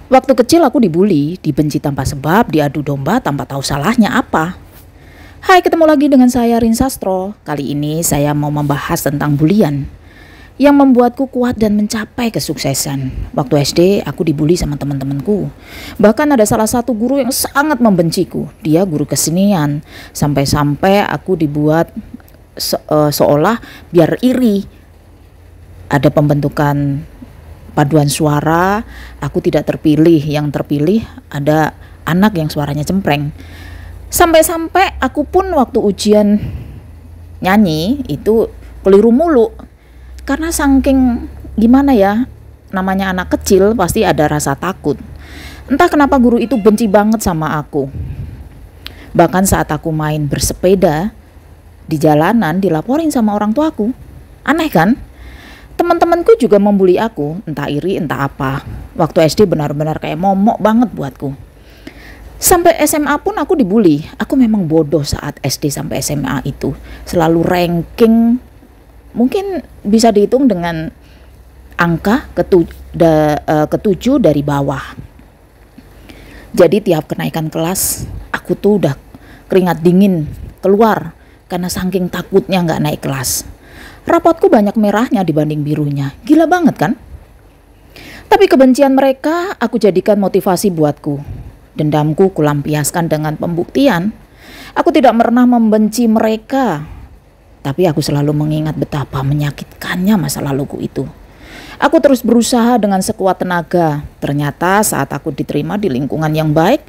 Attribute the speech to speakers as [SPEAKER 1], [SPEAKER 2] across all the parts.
[SPEAKER 1] Waktu kecil aku dibully, dibenci tanpa sebab, diadu domba tanpa tahu salahnya apa. Hai, ketemu lagi dengan saya Rin Sastro. Kali ini saya mau membahas tentang bulian yang membuatku kuat dan mencapai kesuksesan. Waktu SD aku dibully sama teman-temanku. Bahkan ada salah satu guru yang sangat membenciku. Dia guru kesenian. Sampai-sampai aku dibuat seolah biar iri. Ada pembentukan paduan suara, aku tidak terpilih. Yang terpilih ada anak yang suaranya cempreng. Sampai-sampai aku pun waktu ujian nyanyi itu keliru mulu. Karena saking gimana ya, namanya anak kecil pasti ada rasa takut. Entah kenapa guru itu benci banget sama aku. Bahkan saat aku main bersepeda di jalanan dilaporin sama orang tuaku. Aneh kan? Teman-temanku juga membuli aku, entah iri entah apa. Waktu SD benar-benar kayak momok banget buatku. Sampai SMA pun aku dibully. Aku memang bodoh saat SD sampai SMA itu. Selalu ranking, mungkin bisa dihitung dengan angka ketujuh dari bawah. Jadi tiap kenaikan kelas, aku tuh udah keringat dingin keluar karena saking takutnya nggak naik kelas. Rapotku banyak merahnya dibanding birunya. Gila banget kan? Tapi kebencian mereka aku jadikan motivasi buatku. Dendamku kulampiaskan dengan pembuktian. Aku tidak pernah membenci mereka. Tapi aku selalu mengingat betapa menyakitkannya masa laluku itu. Aku terus berusaha dengan sekuat tenaga. Ternyata saat aku diterima di lingkungan yang baik,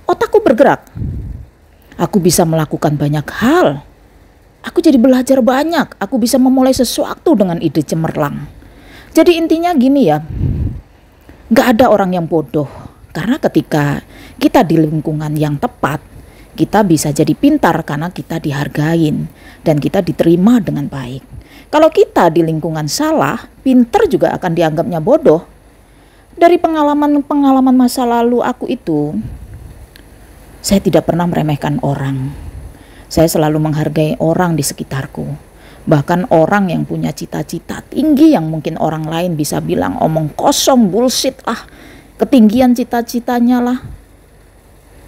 [SPEAKER 1] otakku bergerak. Aku bisa melakukan banyak hal. Aku jadi belajar banyak, aku bisa memulai sesuatu dengan ide cemerlang. Jadi intinya gini ya, gak ada orang yang bodoh. Karena ketika kita di lingkungan yang tepat, kita bisa jadi pintar karena kita dihargain dan kita diterima dengan baik. Kalau kita di lingkungan salah, pintar juga akan dianggapnya bodoh. Dari pengalaman-pengalaman masa lalu aku itu, saya tidak pernah meremehkan orang. Saya selalu menghargai orang di sekitarku. Bahkan orang yang punya cita-cita tinggi yang mungkin orang lain bisa bilang omong kosong, bullshit lah. Ketinggian cita-citanya lah.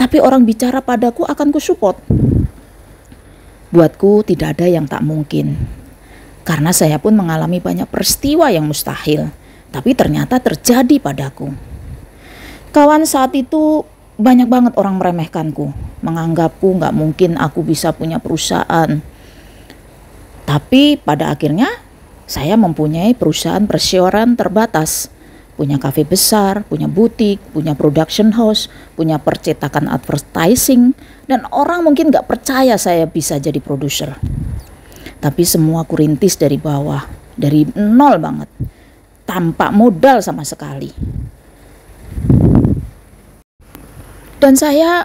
[SPEAKER 1] Tapi orang bicara padaku akan kusupport. Buatku tidak ada yang tak mungkin. Karena saya pun mengalami banyak peristiwa yang mustahil. Tapi ternyata terjadi padaku. Kawan saat itu banyak banget orang meremehkanku. Menganggapku gak mungkin aku bisa punya perusahaan. Tapi pada akhirnya saya mempunyai perusahaan perseorangan terbatas. Punya kafe besar, punya butik, punya production house, punya percetakan advertising. Dan orang mungkin gak percaya saya bisa jadi produser. Tapi semua aku rintis dari bawah. Dari nol banget. Tanpa modal sama sekali. Dan saya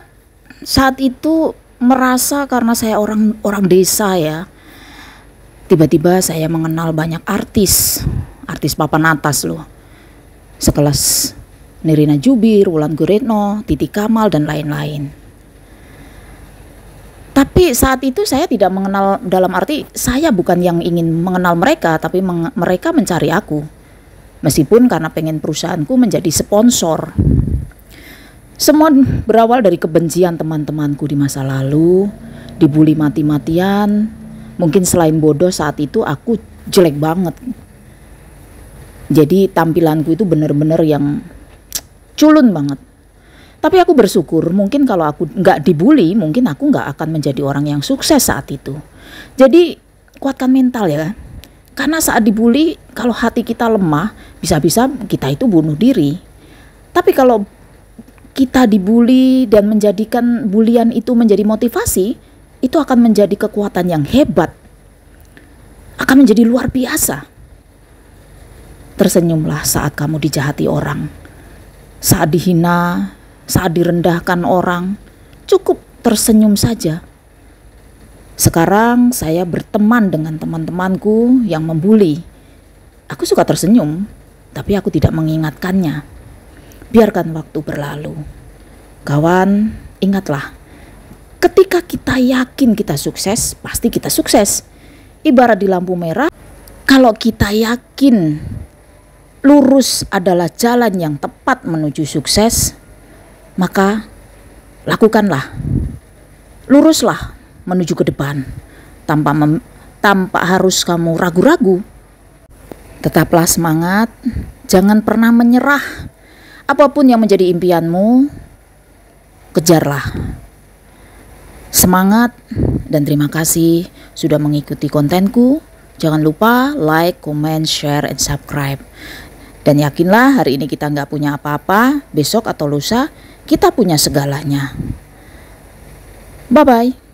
[SPEAKER 1] saat itu merasa karena saya orang desa ya. Tiba-tiba saya mengenal banyak artis papan atas loh. Sekelas Nirina Zubir, Wulan Guritno, Titi Kamal dan lain-lain. Tapi saat itu saya tidak mengenal, dalam arti saya bukan yang ingin mengenal mereka, tapi mereka mencari aku. Meskipun karena pengen perusahaanku menjadi sponsor. Semua berawal dari kebencian teman-temanku di masa lalu, dibully mati-matian. Mungkin selain bodoh saat itu aku jelek banget. Jadi tampilanku itu benar-benar yang culun banget. Tapi aku bersyukur mungkin kalau aku nggak dibully, mungkin aku nggak akan menjadi orang yang sukses saat itu. Jadi kuatkan mental ya. Karena saat dibully, kalau hati kita lemah, bisa-bisa kita itu bunuh diri. Tapi kalau kita dibully dan menjadikan bulian itu menjadi motivasi, itu akan menjadi kekuatan yang hebat. Akan menjadi luar biasa. Tersenyumlah saat kamu dijahati orang. Saat dihina, saat direndahkan orang, cukup tersenyum saja. Sekarang saya berteman dengan teman-temanku yang membuli. Aku suka tersenyum, tapi aku tidak mengingatkannya. Biarkan waktu berlalu. Kawan, ingatlah, ketika kita yakin kita sukses, pasti kita sukses. Ibarat di lampu merah, kalau kita yakin lurus adalah jalan yang tepat menuju sukses, maka lakukanlah. Luruslah menuju ke depan tanpa harus kamu ragu-ragu. Tetaplah semangat, jangan pernah menyerah. Apapun yang menjadi impianmu, kejarlah. Semangat dan terima kasih sudah mengikuti kontenku. Jangan lupa like, comment, share, and subscribe. Dan yakinlah hari ini kita nggak punya apa-apa, besok atau lusa kita punya segalanya. Bye-bye.